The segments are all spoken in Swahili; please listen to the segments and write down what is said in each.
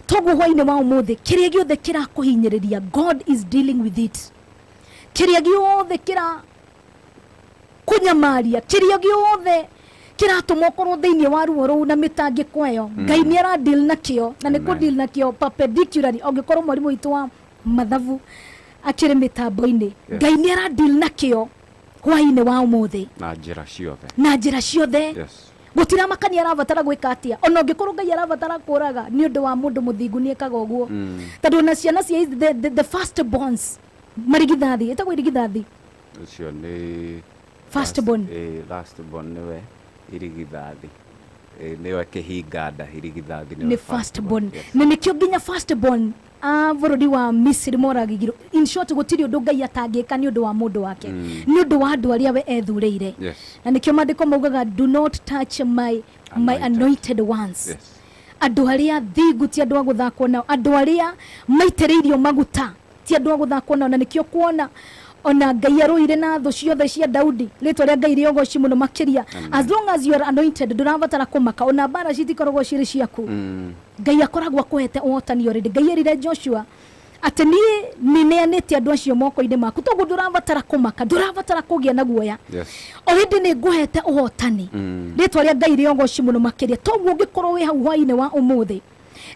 togo hwaine wa umuthe kiria giothe kira kuhinyiriria God is dealing with it. Kiria giothe kira kunyamaria, kiria giothe kira tumokorwo thiini wa ruo ru na mitangiko eyo Ngai ni ara deal nakio na ni ku deal nakio perpendicularly. Ongikorwo mwarimu witu wa mathabu akire mitambo-ini Ngai ni ara deal nakio hwaine wa umuthe na njira ciothe. Gutira makani arabatara gwika atia ona ongikorwo Ngai arabatara kuraga ni undu wa mundu muthingu ni ekaga uguo tondu na ciana cia the first bonds marigithathi etagwo irigithathi ucio ni first born last born niwe irigithathi niwe kihinganda irigithathi ni first born na nikio ginya first born burudi wa Misiri moragigiro. In short gutiri undu Ngai atangika ni undu wa mundu wake ni undu wa andu aria we ethureire na nikio mandiko maugaga do not touch my anointed ones. Andu aria thigu ti andu aguthakwo nao, andu aria maitiriirio maguta ti andu aguthakwo nao. Na nikio kuona ona Ngai aruire na tho ciothe cia Daudi ritwa ria Ngai riogoci muno makiria. As long as you are anointed ndurabatara kumaka ona bara citikoragwo ciri ciaku. Ngai akoragwo akuhete uhotani already. Ngai erire Joshua ati ni neanite andu acio moko-ini maku toguo ndurabatara kumaka, ndurabatara kugia na guoya. Already ni nguhete uhotani ritwa ria Ngai riogoci muno makiria. Toguo ngikorwo wi hau hwaine wa umuthi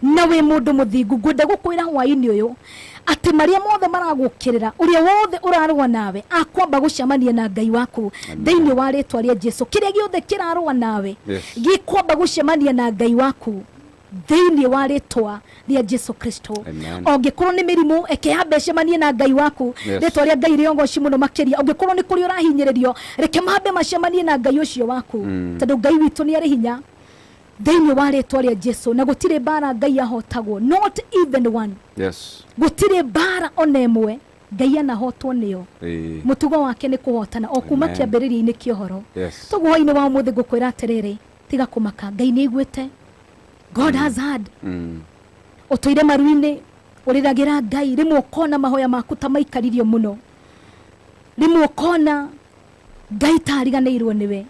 na we mundu muthingu ngwenda gukwira hwaine uyu ati maria mothe maragukirira uria wothe urarwa nawe akwamba gucemania na Ngai waku thiini wa ritwa ria Jesu. Kiria giothe kirarwa nawe gikwamba gucemania na Ngai waku thiini wa ritwa ria Jesu Kristo. Ongikorwo ni mirimu ekeyambe cemanie na Ngai waku ritwa ria Ngai riongoci muno makiria. Ongikorwo ni kuri urahinyiririo reke mambe macemanie na Ngai ucio waku tondu Ngai witu ni ari hinya thiini wa ritwa ria Jesu na gutire bara Ngai ahotagwo not even one. Gutire bara onemwe Ngai anahotwo niyo mutugo wake ni kuhotana o kuma kiambiriria-ini kiohoro. Toguo hwaine wa umuthi ngukwira atiriri tiga kumaka Ngai ni igwite. God has heard. Utoire maru-ini uriragira Ngai rimwe ukona mahoya maku ta maikaririo muno, rimwe ukona Ngai tariganirwo niwe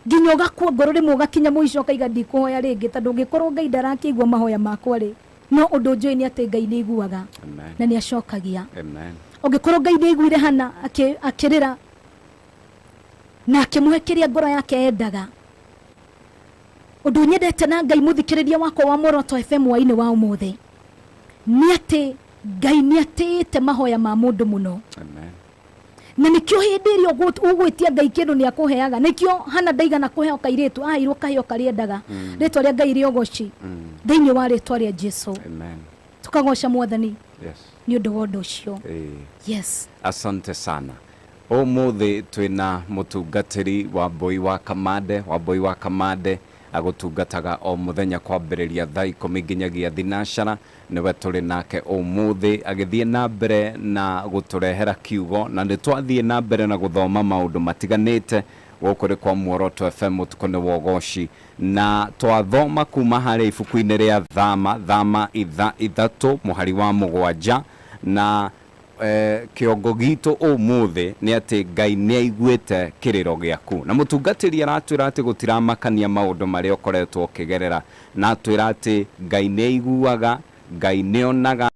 nginya ugakua ngoro rimwe ugakinya muico kaiga ndikuhoya ringi tondu ngikorwo Ngai ndarakigwa mahoya makwa ri no undu njui ni ati Ngai ni iguaga na ni acokagia. Ungikorwo Ngai ni iguire hana akirira na akimuhekeria ngoro yake endaga undu nyendete na Ngai muthikiriria wakwa wa Moroto FM wa-ini wa umuthi ni ati Ngai ni atite mahoya ma mundu muno. Na nikio hindi irio ugwitia Ngai kindu ni akuheaga. Nikio hana ndaigana kuheo kairitu airwo kaheo kariendaga ritwa ria Ngai riogoci thiini wa ritwa ria Jesu. Tukagoca Mwathani ni undu wa undu ucio. Asante sana. Umuthi twina mutungatiri Wambui Wa Kamande. Wambui Wa Kamande agutungataga o muthenya kwambiriria thaa 10 nginyagia thinacara. Niwe turi nake umuthi agithie na mbere na guturehera kiugo na nitwathie na mbere na guthoma maundu matiganite gukuri kwa Moroto FM tukone wogoci na twathoma kuma hari ibuku-ini ria thama ithatu muhari wa mugwanja na kiongo gitu umuthi ni ati Ngai ni aiguite kiriro giaku na mutungatiri aratwira ati gutiramakania maundu maria ukoretwo ukigerera na atwira ati Ngai ni aiguaga, Ngai ni onaga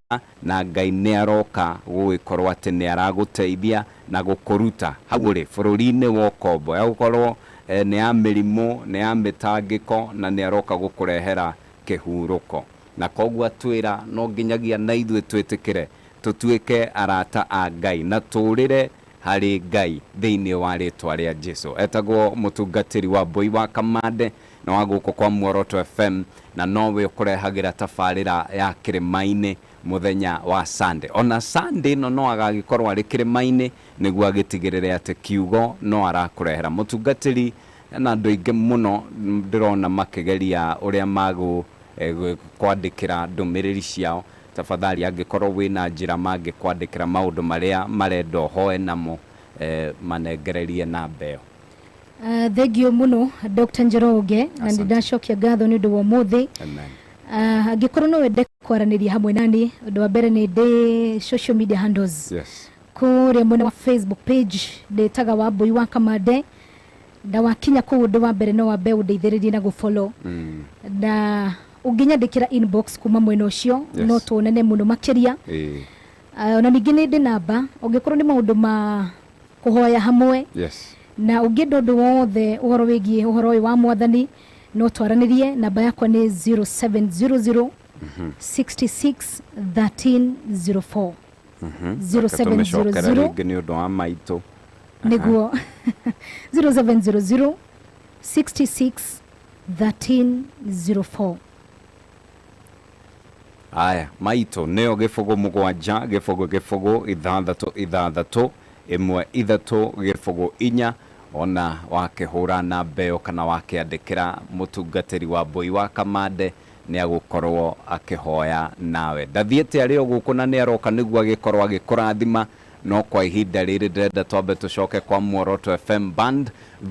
na Ngai ni aroka gugikorwo ati ni araguteithia na gukuruta haguri bururi-ini wa ukombo ya gukorwo ni ya mirimo ni ya mitangiko na ni aroka gukurehera kihuruko na koguo atwira no nginyagia na ithuĩ twitikire tutuike arata a Ngai na turire hari Ngai thiini wa ritwa ria Jesu. Etagwo mutungatiri Wambui Wa Kamande na waguko kwa Moroto FM na nowe ukurehagira tafarira ya kirima-ini muthenya wa Sunday. Ona Sunday no agagikorwo ari kirima-ini niguo agitigirire ati kiugo no arakurehera mutungatiri na andu aingi muno ndirona makigeria uria magu kwandikira ndumiriri ciao. Tafadhali angikorwo wina njira mangi kwandikira maundu maria marendo hoe namo manengererie na mbeo. Thank you muno Dr. Njoroge na ndindacokia ngatho ni undu wa umuthi. Angikorwo no wende kwaraniria hamwe nani undu wa mbere ni ndi social media handles. Kuria mwena wa Facebook page ndetaga Wambui Wa Kamande da wakinya ku undu wa mbere no wa mbeu ndeithiririe na gufollow. Da unginyandikira inbox kuma mwena ucio no tuonane muno makiria na ningĩ nĩ ndĩ namba ũngĩkorwo nĩ maũndũ ma kuhoya hamwe na ũngĩenda ũndũ wothe ũhoro wĩgiĩ ũhoro ũyũ wa mwathani no twaranĩrie. Namba yakwa nĩ 0700 66 1304 0700 nĩ ũndũ wa maitũ niguo 0700 66 1304. aya maitũ nĩyo gĩbũgũ mũgwanja gĩbũgũ ithathatũ ĩmwe ithatũ gĩbũgũ inya ona wakĩhũra na mbeo kana wakĩandĩkĩra mũtungatĩri wa Wambui wa Kamande nĩ agũkorwo akĩhoya nawe. Ndathiĩte arĩ o gũkũ na nĩ aroka nĩguo agĩkorwo agĩkũrathima no kwa ihinda rĩrĩ ndĩrenda twambe tũcoke kwa Muoroto FM Band.